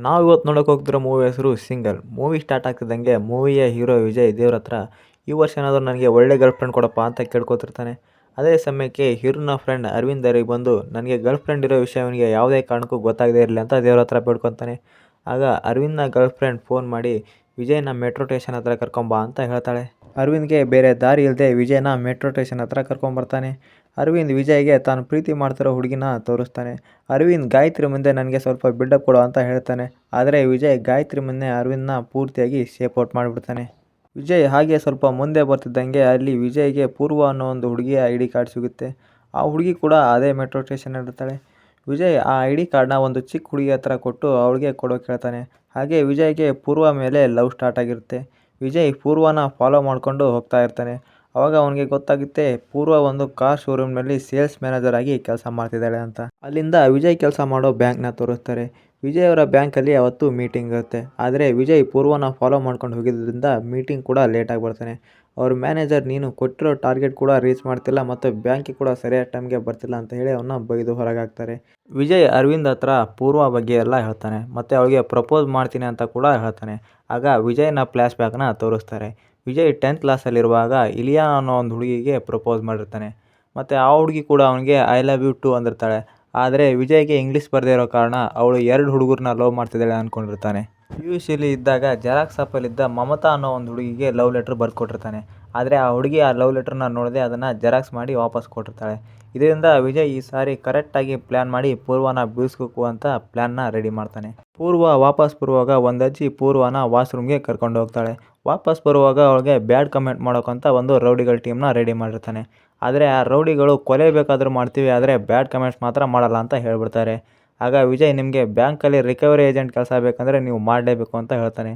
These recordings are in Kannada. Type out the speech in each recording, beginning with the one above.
ನಾವು ಇವತ್ತು ನೋಡೋಕೆ ಹೋಗ್ತಿರೋ ಮೂವಿ ಹೆಸರು ಸಿಂಗಲ್. ಮೂವಿ ಸ್ಟಾರ್ಟ್ ಆಗ್ತಿದ್ದಂಗೆ ಮೂವಿಯ ಹೀರೋ ವಿಜಯ್ ದೇವ್ರ ಹತ್ರ ಈ ವರ್ಷ ಏನಾದರೂ ನನಗೆ ಒಳ್ಳೆ ಗರ್ಲ್ ಫ್ರೆಂಡ್ ಕೊಡಪ್ಪ ಅಂತ ಕೇಳ್ಕೊತಿರ್ತಾನೆ. ಅದೇ ಸಮಯಕ್ಕೆ ಹೀರೋನ ಫ್ರೆಂಡ್ ಅರವಿಂದ್ ಅವರಿಗೆ ಬಂದು ನನಗೆ ಗರ್ಲ್ ಫ್ರೆಂಡ್ ಇರೋ ವಿಷಯ ಅವನಿಗೆ ಯಾವುದೇ ಕಾರಣಕ್ಕೂ ಗೊತ್ತಾಗದೇ ಇರಲಿ ಅಂತ ದೇವ್ರ ಹತ್ರ ಬೇಡ್ಕೊತಾನೆ. ಆಗ ಅರವಿಂದ್ನ ಗರ್ಲ್ ಫ್ರೆಂಡ್ ಫೋನ್ ಮಾಡಿ ವಿಜಯ್ನ ಮೆಟ್ರೋ ಸ್ಟೇಷನ್ ಹತ್ರ ಕರ್ಕೊಂಬ ಅಂತ ಹೇಳ್ತಾಳೆ. ಅರವಿಂದ್ಗೆ ಬೇರೆ ದಾರಿ ಇಲ್ಲದೆ ವಿಜಯ್ನ ಮೆಟ್ರೋ ಸ್ಟೇಷನ್ ಹತ್ರ ಕರ್ಕೊಂಬರ್ತಾನೆ. ಅರವಿಂದ್ ವಿಜಯ್ಗೆ ತಾನು ಪ್ರೀತಿ ಮಾಡ್ತಿರೋ ಹುಡುಗಿನ ತೋರಿಸ್ತಾನೆ. ಅರವಿಂದ್ ಗಾಯತ್ರಿ ಮುಂದೆ ನನಗೆ ಸ್ವಲ್ಪ ಬಿಲ್ಡಪ್ ಕೊಡು ಅಂತ ಹೇಳ್ತಾನೆ. ಆದರೆ ವಿಜಯ್ ಗಾಯತ್ರಿ ಮುಂದೆ ಅರವಿಂದ್ನ ಪೂರ್ತಿಯಾಗಿ ಶೇಪ್ ಔಟ್ ಮಾಡಿಬಿಡ್ತಾನೆ. ವಿಜಯ್ ಹಾಗೆ ಸ್ವಲ್ಪ ಮುಂದೆ ಬರ್ತಿದ್ದಂಗೆ ಅಲ್ಲಿ ವಿಜಯ್ಗೆ ಪೂರ್ವ ಅನ್ನೋ ಒಂದು ಹುಡುಗಿಯ ID ಕಾರ್ಡ್ ಸಿಗುತ್ತೆ. ಆ ಹುಡುಗಿ ಕೂಡ ಅದೇ ಮೆಟ್ರೋ ಸ್ಟೇಷನ್ ಇರ್ತಾಳೆ. ವಿಜಯ್ ಆ ID ಕಾರ್ಡ್ನ ಒಂದು ಚಿಕ್ಕ ಹುಡುಗಿ ಹತ್ರ ಕೊಟ್ಟು ಅವಳಿಗೆ ಕೊಡೋಕೆ ಹೇಳ್ತಾನೆ. ಹಾಗೆ ವಿಜಯ್ಗೆ ಪೂರ್ವ ಮೇಲೆ ಲವ್ ಸ್ಟಾರ್ಟ್ ಆಗಿರುತ್ತೆ. ವಿಜಯ್ ಪೂರ್ವನ ಫಾಲೋ ಮಾಡಿಕೊಂಡು ಹೋಗ್ತಾ ಇರ್ತಾನೆ. ಅವಾಗ ಅವನಿಗೆ ಗೊತ್ತಾಗುತ್ತೆ ಪೂರ್ವ ಒಂದು ಕಾರ್ ಶೋರೂಮ್ನಲ್ಲಿ ಸೇಲ್ಸ್ ಮ್ಯಾನೇಜರ್ ಆಗಿ ಕೆಲಸ ಮಾಡ್ತಿದ್ದಾಳೆ ಅಂತ. ಅಲ್ಲಿಂದ ವಿಜಯ್ ಕೆಲಸ ಮಾಡೋ ಬ್ಯಾಂಕ್ನ ತೋರಿಸ್ತಾರೆ. ವಿಜಯ್ ಅವರ ಬ್ಯಾಂಕಲ್ಲಿ ಅವತ್ತು ಮೀಟಿಂಗ್ ಇರುತ್ತೆ. ಆದರೆ ವಿಜಯ್ ಪೂರ್ವನ ಫಾಲೋ ಮಾಡ್ಕೊಂಡು ಹೋಗಿದ್ದರಿಂದ ಮೀಟಿಂಗ್ ಕೂಡ ಲೇಟಾಗಿ ಬರ್ತಾನೆ. ಅವ್ರ ಮ್ಯಾನೇಜರ್ ನೀನು ಕೊಟ್ಟಿರೋ ಟಾರ್ಗೆಟ್ ಕೂಡ ರೀಚ್ ಮಾಡ್ತಿಲ್ಲ ಮತ್ತು ಬ್ಯಾಂಕಿಗೆ ಕೂಡ ಸರಿಯಾದ ಟೈಮ್ಗೆ ಬರ್ತಿಲ್ಲ ಅಂತ ಹೇಳಿ ಅವನ್ನ ಬೈದು ಹೊರಗಾಗ್ತಾರೆ. ವಿಜಯ್ ಅರವಿಂದ್ ಹತ್ರ ಪೂರ್ವ ಬಗ್ಗೆ ಎಲ್ಲ ಹೇಳ್ತಾನೆ ಮತ್ತು ಅವಳಿಗೆ ಪ್ರಪೋಸ್ ಮಾಡ್ತೀನಿ ಅಂತ ಕೂಡ ಹೇಳ್ತಾನೆ. ಆಗ ವಿಜಯ್ನ ಫ್ಲ್ಯಾಶ್ ಬ್ಯಾಕ್ನ ತೋರಿಸ್ತಾರೆ. ವಿಜಯ್ 10th ಕ್ಲಾಸಲ್ಲಿರುವಾಗ ಇಲಿಯಾ ಅನ್ನೋ ಒಂದು ಹುಡುಗಿಗೆ ಪ್ರಪೋಸ್ ಮಾಡಿರ್ತಾನೆ ಮತ್ತು ಆ ಹುಡುಗಿ ಕೂಡ ಅವನಿಗೆ ಐ ಲವ್ ಯು ಟು ಅಂದಿರ್ತಾಳೆ. ಆದರೆ ವಿಜಯ್ಗೆ ಇಂಗ್ಲೀಷ್ ಬರದೇ ಇರೋ ಕಾರಣ ಅವಳು 2 ಹುಡುಗರನ್ನ ಲವ್ ಮಾಡ್ತಿದ್ದಾಳೆ ಅಂದ್ಕೊಂಡಿರ್ತಾನೆ. PUCಲಿ ಇದ್ದಾಗ ಜೆರಾಕ್ಸ್ ಶಾಪಲ್ಲಿದ್ದ ಮಮತಾ ಅನ್ನೋ ಒಂದು ಹುಡುಗಿಗೆ ಲವ್ ಲೆಟ್ರ್ ಬರ್ಕೊಟ್ಟಿರ್ತಾನೆ. ಆದರೆ ಆ ಹುಡುಗಿ ಆ ಲವ್ ಲೆಟ್ರನ್ನ ನೋಡದೆ ಅದನ್ನು ಜೆರಾಕ್ಸ್ ಮಾಡಿ ವಾಪಸ್ ಕೊಟ್ಟಿರ್ತಾಳೆ. ಇದರಿಂದ ವಿಜಯ್ ಈ ಸಾರಿ ಕರೆಕ್ಟಾಗಿ ಪ್ಲ್ಯಾನ್ ಮಾಡಿ ಪೂರ್ವನ ಬೀಳಿಸ್ಬೇಕು ಅಂತ ಪ್ಲ್ಯಾನ್ನ ರೆಡಿ ಮಾಡ್ತಾನೆ. ಪೂರ್ವ ವಾಪಸ್ ಬರುವಾಗ ಒಂದು ಅಜ್ಜಿ ಪೂರ್ವನ ವಾಶ್ರೂಮ್ಗೆ ಕರ್ಕೊಂಡು ಹೋಗ್ತಾಳೆ. ವಾಪಸ್ ಬರುವಾಗ ಅವಳಿಗೆ ಬ್ಯಾಡ್ ಕಮೆಂಟ್ ಮಾಡೋಕ್ಕಂತ ಒಂದು ರೌಡಿಗಳ ಟೀಮ್ನ ರೆಡಿ ಮಾಡಿರ್ತಾನೆ. ಆದರೆ ಆ ರೌಡಿಗಳು ಕೊಲೆ ಬೇಕಾದರೂ ಮಾಡ್ತೀವಿ ಆದರೆ ಬ್ಯಾಡ್ ಕಮೆಂಟ್ಸ್ ಮಾತ್ರ ಮಾಡಲ್ಲ ಅಂತ ಹೇಳ್ಬಿಡ್ತಾರೆ. ಆಗ ವಿಜಯ್ ನಿಮಗೆ ಬ್ಯಾಂಕಲ್ಲಿ ರಿಕವರಿ ಏಜೆಂಟ್ ಕೆಲಸ ಬೇಕಂದರೆ ನೀವು ಮಾಡಲೇಬೇಕು ಅಂತ ಹೇಳ್ತಾನೆ.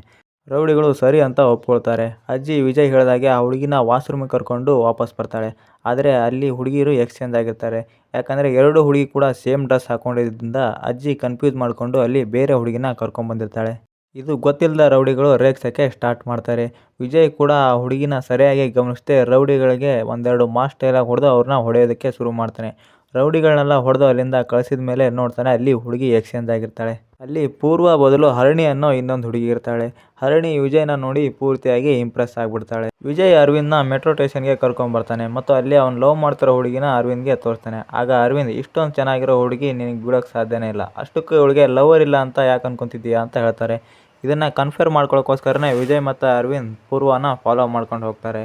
ರೌಡಿಗಳು ಸರಿ ಅಂತ ಒಪ್ಕೊಳ್ತಾರೆ. ಅಜ್ಜಿ ವಿಜಯ್ ಹೇಳಿದಾಗೆ ಆ ಹುಡುಗಿನ ವಾಶ್ರೂಮಿಗೆ ಕರ್ಕೊಂಡು ವಾಪಸ್ ಬರ್ತಾಳೆ. ಆದರೆ ಅಲ್ಲಿ ಹುಡುಗಿರು ಎಕ್ಸ್ಚೇಂಜ್ ಆಗಿರ್ತಾರೆ. ಯಾಕಂದರೆ 2 ಹುಡುಗಿ ಕೂಡ ಸೇಮ್ ಡ್ರೆಸ್ ಹಾಕೊಂಡಿದ್ದರಿಂದ ಅಜ್ಜಿ ಕನ್ಫ್ಯೂಸ್ ಮಾಡಿಕೊಂಡು ಅಲ್ಲಿ ಬೇರೆ ಹುಡುಗಿನ ಕರ್ಕೊಂಡ್ಬಂದಿರ್ತಾಳೆ. ಇದು ಗೊತ್ತಿಲ್ಲದ ರೌಡಿಗಳು ರೇಗ್ಸೋಕ್ಕೆ ಸ್ಟಾರ್ಟ್ ಮಾಡ್ತಾರೆ. ವಿಜಯ್ ಕೂಡ ಆ ಹುಡುಗಿನ ಸರಿಯಾಗಿ ಗಮನಿಸದೆ ರೌಡಿಗಳಿಗೆ ಒಂದೆರಡು ಮಾಸ್ ಡೈಲಾಗ್ ಹೊಡೆದು ಅವ್ರನ್ನ ಹೊಡೆಯೋದಕ್ಕೆ ಶುರು ಮಾಡ್ತಾನೆ. ರೌಡಿಗಳನ್ನೆಲ್ಲ ಹೊಡೆದು ಅಲ್ಲಿಂದ ಕಳಿಸಿದ ಮೇಲೆ ನೋಡ್ತಾನೆ ಅಲ್ಲಿ ಹುಡುಗಿ ಎಕ್ಸ್ಚೇಂಜ್ ಆಗಿರ್ತಾಳೆ. ಅಲ್ಲಿ ಪೂರ್ವ ಬದಲು ಹರಣಿ ಅನ್ನೋ ಇನ್ನೊಂದು ಹುಡುಗಿ ಇರ್ತಾಳೆ. ಹರಣಿ ವಿಜಯ್ನ ನೋಡಿ ಪೂರ್ತಿಯಾಗಿ ಇಂಪ್ರೆಸ್ ಆಗಿಬಿಡ್ತಾಳೆ. ವಿಜಯ್ ಅರವಿಂದ್ನ ಮೆಟ್ರೋ ಸ್ಟೇಷನ್ಗೆ ಕರ್ಕೊಂಡ್ಬರ್ತಾನೆ ಮತ್ತು ಅಲ್ಲಿ ಅವ್ನು ಲವ್ ಮಾಡ್ತಿರೋ ಹುಡುಗಿನ ಅರವಿಂದ್ಗೆ ತೋರಿಸ್ತಾನೆ. ಆಗ ಅರವಿಂದ್ ಇಷ್ಟೊಂದು ಚೆನ್ನಾಗಿರೋ ಹುಡುಗಿ ನಿನಗೆ ಬಿಡೋಕ್ಕೆ ಸಾಧ್ಯನೇ ಇಲ್ಲ, ಅಷ್ಟಕ್ಕೂ ಇವಳಿಗೆ ಲವರ್ ಇಲ್ಲ ಅಂತ ಯಾಕೆ ಅನ್ಕೊತಿದ್ದೀಯಾ ಅಂತ ಹೇಳ್ತಾರೆ. ಇದನ್ನು ಕನ್ಫರ್ಮ್ ಮಾಡ್ಕೊಳ್ಳೋಕ್ಕೋಸ್ಕರನೇ ವಿಜಯ್ ಮತ್ತು ಅರವಿಂದ್ ಪೂರ್ವನ ಫಾಲೋ ಮಾಡ್ಕೊಂಡು ಹೋಗ್ತಾರೆ.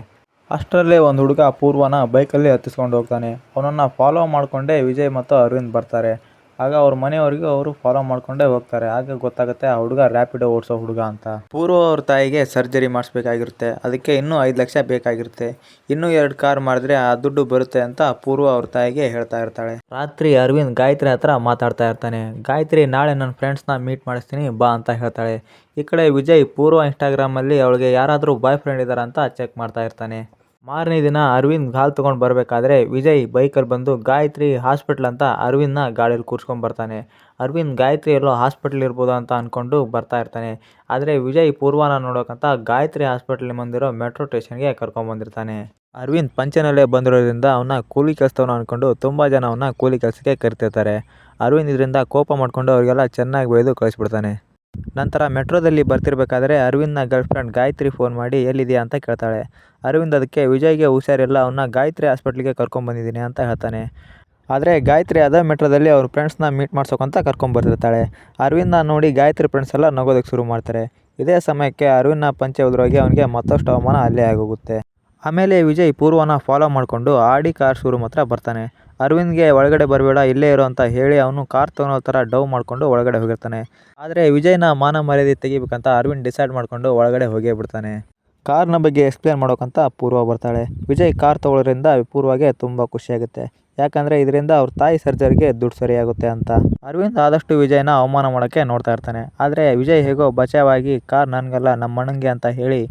ಅಷ್ಟರಲ್ಲೇ ಒಂದು ಹುಡುಗ ಪೂರ್ವನ ಬೈಕಲ್ಲಿ ಹತ್ತಿಸ್ಕೊಂಡು ಹೋಗ್ತಾನೆ. ಅವನನ್ನು ಫಾಲೋ ಮಾಡಿಕೊಂಡೇ ವಿಜಯ್ ಮತ್ತು ಅರವಿಂದ್ ಬರ್ತಾರೆ. ಆಗ ಅವ್ರ ಮನೆಯವರಿಗೂ ಅವರು ಫಾಲೋ ಮಾಡಿಕೊಂಡೇ ಹೋಗ್ತಾರೆ. ಆಗ ಗೊತ್ತಾಗುತ್ತೆ ಆ ಹುಡುಗ ರ್ಯಾಪಿಡೋ ಓಡಿಸೋ ಹುಡುಗ ಅಂತ. ಪೂರ್ವ ಅವ್ರ ತಾಯಿಗೆ ಸರ್ಜರಿ ಮಾಡಿಸ್ಬೇಕಾಗಿರುತ್ತೆ. ಅದಕ್ಕೆ ಇನ್ನೂ 5 ಲಕ್ಷ ಬೇಕಾಗಿರುತ್ತೆ. ಇನ್ನೂ 2 ಕಾರ್ ಮಾಡಿದ್ರೆ ಆ ದುಡ್ಡು ಬರುತ್ತೆ ಅಂತ ಪೂರ್ವ ಅವ್ರ ತಾಯಿಗೆ ಹೇಳ್ತಾ ಇರ್ತಾಳೆ. ರಾತ್ರಿ ಅರವಿಂದ್ ಗಾಯತ್ರಿ ಹತ್ರ ಮಾತಾಡ್ತಾ ಇರ್ತಾನೆ. ಗಾಯತ್ರಿ ನಾಳೆ ನನ್ನ ಫ್ರೆಂಡ್ಸ್ನ ಮೀಟ್ ಮಾಡಿಸ್ತೀನಿ ಬಾ ಅಂತ ಹೇಳ್ತಾಳೆ. ಈ ಕಡೆ ವಿಜಯ್ ಪೂರ್ವ ಇನ್ಸ್ಟಾಗ್ರಾಮಲ್ಲಿ ಅವಳಿಗೆ ಯಾರಾದರೂ ಬಾಯ್ ಫ್ರೆಂಡ್ ಇದ್ದಾರಾ ಅಂತ ಚೆಕ್ ಮಾಡ್ತಾ ಇರ್ತಾನೆ. ಮಾರನೇ ದಿನ ಅರವಿಂದ್ ಹಾಲು ತೊಗೊಂಡು ಬರಬೇಕಾದ್ರೆ ವಿಜಯ್ ಬೈಕಲ್ಲಿ ಬಂದು ಗಾಯತ್ರಿ ಹಾಸ್ಪಿಟ್ಲ್ ಅಂತ ಅರವಿಂದ್ನ ಗಾಡೀಲಿ ಕೂರಿಸ್ಕೊಂಡು ಬರ್ತಾನೆ. ಅರವಿಂದ್ ಗಾಯತ್ರಿ ಎಲ್ಲೋ ಹಾಸ್ಪಿಟ್ಲ್ ಇರ್ಬೋದು ಅಂತ ಅಂದ್ಕೊಂಡು ಬರ್ತಾ ಇರ್ತಾನೆ. ಆದರೆ ವಿಜಯ್ ಪೂರ್ವನ ನೋಡೋಕ್ಕಂತ ಗಾಯತ್ರಿ ಹಾಸ್ಪಿಟ್ಲ್ ಬಂದಿರೋ ಮೆಟ್ರೋ ಸ್ಟೇಷನ್ಗೆ ಕರ್ಕೊಂಡ್ಬಂದಿರ್ತಾನೆ. ಅರವಿಂದ್ ಪಂಚನಲ್ಲೇ ಬಂದಿರೋದ್ರಿಂದ ಅವನ್ನ ಕೂಲಿ ಕೆಲಸದವನು ಅಂದ್ಕೊಂಡು ತುಂಬ ಜನ ಅವನ್ನ ಕೂಲಿ ಕೆಲಸಕ್ಕೆ ಕರಿತಿರ್ತಾರೆ. ಅರವಿಂದ್ ಇದರಿಂದ ಕೋಪ ಮಾಡಿಕೊಂಡು ಅವರಿಗೆಲ್ಲ ಚೆನ್ನಾಗಿ ಬೈದು ಕಳಿಸ್ಬಿಡ್ತಾನೆ. ನಂತರ ಮೆಟ್ರೋದಲ್ಲಿ ಬರ್ತಿರ್ಬೇಕಾದ್ರೆ ಅರವಿಂದ್ನ ಗರ್ಲ್ ಫ್ರೆಂಡ್ ಗಾಯತ್ರಿ ಫೋನ್ ಮಾಡಿ ಎಲ್ಲಿದೆಯಾ ಅಂತ ಕೇಳ್ತಾಳೆ. ಅರವಿಂದ್ ಅದಕ್ಕೆ ವಿಜಯ್ಗೆ ಹುಷಾರಿಲ್ಲ, ಅವನ್ನ ಗಾಯತ್ರಿ ಹಾಸ್ಪಿಟ್ಲಿಗೆ ಕರ್ಕೊಂಡ್ಬಂದಿದ್ದೀನಿ ಅಂತ ಹೇಳ್ತಾನೆ. ಆದರೆ ಗಾಯತ್ರಿ ಅದೇ ಮೆಟ್ರೋದಲ್ಲಿ ಅವ್ರ ಫ್ರೆಂಡ್ಸ್ನ ಮೀಟ್ ಮಾಡ್ಸೋಕ್ಕಂತ ಕರ್ಕೊಂಡ್ಬರ್ತಿರ್ತಾಳೆ. ಅರವಿಂದ್ನ ನೋಡಿ ಗಾಯತ್ರಿ ಫ್ರೆಂಡ್ಸ್ ಎಲ್ಲ ನಗೋದಕ್ಕೆ ಶುರು ಮಾಡ್ತಾರೆ. ಇದೇ ಸಮಯಕ್ಕೆ ಅರವಿಂದ್ನ ಪಂಚೆ ಉದುರೋಗಿ ಅವನಿಗೆ ಮತ್ತಷ್ಟು ಅವಮಾನ ಅಲ್ಲೇ ಆಗೋಗುತ್ತೆ. ಆಮೇಲೆ ವಿಜಯ್ ಪೂರ್ವನ ಫಾಲೋ ಮಾಡಿಕೊಂಡು ಆಡಿ ಕಾರ್ ಶೋರೂಮ್ ಹತ್ರ ಬರ್ತಾನೆ. ಅರವಿಂದ್ಗೆ ಒಳಗಡೆ ಬರಬೇಡ ಇಲ್ಲೇ ಇರೋ ಅಂತ ಹೇಳಿ ಅವನು ಕಾರ್ ತೊಗೊಳೋ ಥರ ಡವ್ ಮಾಡಿಕೊಂಡು ಒಳಗಡೆ ಹೋಗಿರ್ತಾನೆ. ಆದರೆ ವಿಜಯ್ನ ಮಾನ ಮರ್ಯಾದೆ ತೆಗಿಬೇಕಂತ ಅರವಿಂದ್ ಡಿಸೈಡ್ ಮಾಡಿಕೊಂಡು ಒಳಗಡೆ ಹೋಗೇ ಬಿಡ್ತಾನೆ. ಕಾರ್ನ ಬಗ್ಗೆ ಎಕ್ಸ್ಪ್ಲೇನ್ ಮಾಡೋಕ್ಕಂತ ಪೂರ್ವ ಬರ್ತಾಳೆ. ವಿಜಯ್ ಕಾರ್ ತೊಗೊಳೋದ್ರಿಂದ ಪೂರ್ವಗೆ ತುಂಬ ಖುಷಿಯಾಗುತ್ತೆ. ಯಾಕಂದರೆ ಇದರಿಂದ ಅವ್ರ ತಾಯಿ ಸರ್ಜರಿಗೆ ದುಡ್ಡು ಸರಿಯಾಗುತ್ತೆ ಅಂತ. ಅರವಿಂದ್ ಆದಷ್ಟು ವಿಜಯ್ನ ಅವಮಾನ ಮಾಡೋಕ್ಕೆ ನೋಡ್ತಾ ಇರ್ತಾನೆ. ಆದರೆ ವಿಜಯ್ ಹೇಗೋ ಬಚಾವಾಗಿ ಕಾರ್ ನನಗಲ್ಲ ನಮ್ಮ ಅಣ್ಣಂಗೆ ಅಂತ ಹೇಳಿ